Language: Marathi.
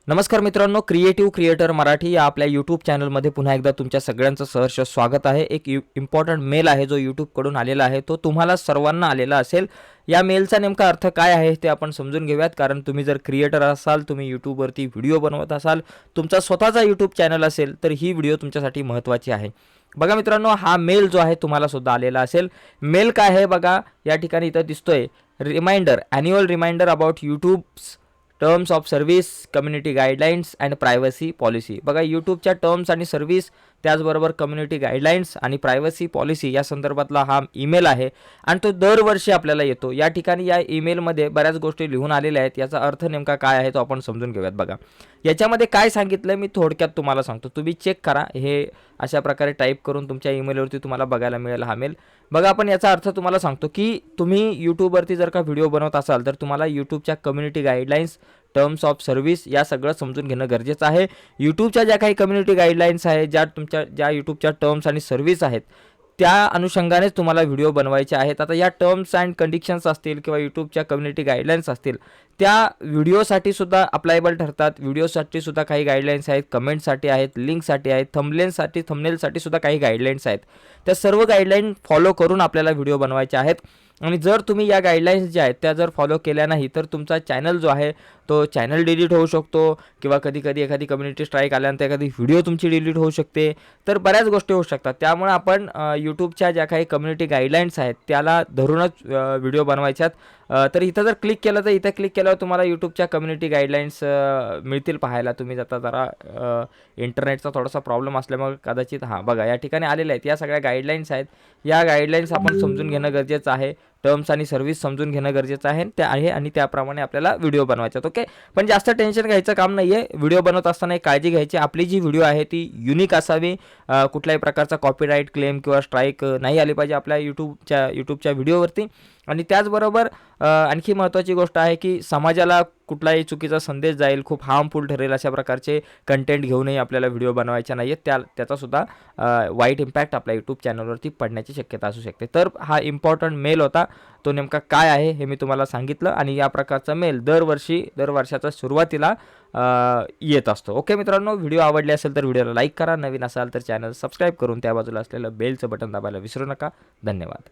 नमस्कार मित्रांनो, क्रिएटिव्ह क्रिएटर मराठी या आपल्या यूट्यूब चॅनलमध्ये पुन्हा एकदा तुमच्या सगळ्यांचं सहर्ष स्वागत आहे। एक इम्पॉर्टंट मेल आहे जो यूट्यूबकडून आलेला आहे, तो तुम्हाला सर्वांना आलेला असेल। या मेलचा नेमका अर्थ काय आहे ते आपण समजून घेऊयात, कारण तुम्ही जर क्रिएटर असाल, तुम्ही यूट्यूबवरती व्हिडिओ बनवत असाल, तुमचा स्वतःचा यूट्यूब चॅनल असेल, तर ही व्हिडिओ तुमच्यासाठी महत्त्वाची आहे। बघा मित्रांनो, हा मेल जो आहे तुम्हाला सुद्धा आलेला असेल। मेल काय आहे बघा, या ठिकाणी इथं दिसतोय reminder, annual reminder about YouTube's terms of service, community guidelines and privacy policy. बघा, यूट्यूबच्या टर्म्स आणि सर्व्हिस, त्याचबरोबर कम्युनिटी गाईडलाईन्स आणि प्रायव्हसी पॉलिसी या संदर्भातला हा ईमेल आहे आणि तो दरवर्षी आपल्याला येतो। या ठिकाणी या ईमेलमध्ये बऱ्याच गोष्टी लिहून आलेल्या आहेत, याचा अर्थ नेमका काय आहे तो आपण समजून घेऊयात। बघा, याच्यामध्ये काय सांगितलं मी थोडक्यात तुम्हाला सांगतो, तुम्ही चेक करा। हे अशा प्रकारे टाईप करून तुमच्या ईमेलवरती तुम्हाला बघायला मिळेल हा मेल। बघा, आपण याचा अर्थ तुम्हाला सांगतो की तुम्ही यूट्यूबवरती जर का व्हिडिओ बनवत असाल, तर तुम्हाला यूट्यूबच्या community guidelines, terms of service या सगळं समजून घेणं गरजेचं आहे। यूट्यूबच्या ज्या काही कम्युनिटी गाईडलाईन्स आहेत, ज्या यूट्यूबच्या टर्म्स आणि सर्व्हिस आहेत, त्या अनुषंगानेच तुम्हाला व्हिडिओ बनवायचे आहेत। आता या टर्म्स अँड कंडिशन्स असतील किंवा यूट्यूबच्या कम्युनिटी गाईडलाईन्स असतील, त्या व्हिडिओसाठी सुद्धा अप्लायबल ठरतात। व्हिडिओसाठी सुद्धा काही गाईडलाईन्स आहेत, कमेंटसाठी आहेत, लिंकसाठी आहेत, थंबनेलसाठी सुद्धा काही गाईडलाईन्स आहेत। त्या सर्व गाईडलाईन फॉलो करून आपल्याला व्हिडिओ बनवायचे आहेत आणि जर तुम्ही या गाईडलाईन्स ज्या आहेत त्या जर फॉलो केल्या नाही, तर तुमचा चॅनल जो आहे तो चॅनल डिलीट होऊ शकतो किंवा कधी-कधी एखादी कम्युनिटी स्ट्राईक आल्यानंतर एखादी व्हिडिओ तुमची डिलीट होऊ शकते। तर बऱ्याच गोष्टी होऊ शकतात। त्यामुळे आपण यूट्यूबच्या ज्या काही कम्युनिटी गाईडलाईन्स आहेत त्याला धरूनच व्हिडिओ बनवायच्यात। तर इथं जर क्लिक केलं, तर इथं क्लिक केल्यावर तुम्हाला यूट्यूबच्या कम्युनिटी गाईडलाईन्स मिळतील पाहायला। तुम्ही जाता जरा इंटरनेटचा थोडासा प्रॉब्लेम असल्यामुळे कदाचित बघा, या ठिकाणी आलेल्या आहेत या सगळ्या गाईडलाईन्स आहेत। या गाईडलाईन्स आपण समजून घेणं गरजेचं आहे। टर्म्स आणि सर्व्हिस समजून घेणं गरजेचं आहे त्या आहे आणि त्याप्रमाणे आपल्याला व्हिडिओ बनवायचा आहे। ओके, पण जास्त टेन्शन घ्यायचं काम नाही आहे। व्हिडिओ बनवत असताना एक काळजी घ्यायची, आपली जी व्हिडिओ आहे ती युनिक असावी। कुठल्याही प्रकारचा कॉपीराईट क्लेम किंवा स्ट्राईक नाही आली पाहिजे आपल्या यूट्यूबच्या व्हिडिओवरती। आणि त्याचबरोबर आणखी महत्त्वाची गोष्ट आहे की समाजाला कुठलाही चुकीचा संदेश जाईल, खूप हार्मफुल ठरेल अशा प्रकारचे कंटेंट घेऊनही आपल्याला व्हिडिओ बनवायचे नाही आहेत। त्याचासुद्धा वाईट इम्पॅक्ट आपल्या यूट्यूब चॅनलवरती पडण्याची शक्यता असू शकते। तर हा इम्पॉर्टंट मेल होता, तो नेमका काय आहे हे मी तुम्हाला सांगितलं आणि या प्रकारचा मेल दर वर्षाच्या सुरुवातीला येत असतो। ओके मित्रांनो, व्हिडिओ आवडले असेल तर व्हिडिओला लाईक करा, नवीन असाल तर चॅनल सबस्क्राईब करून त्या बाजूला असलेलं बेलचं बटन दाबायला विसरू नका। धन्यवाद।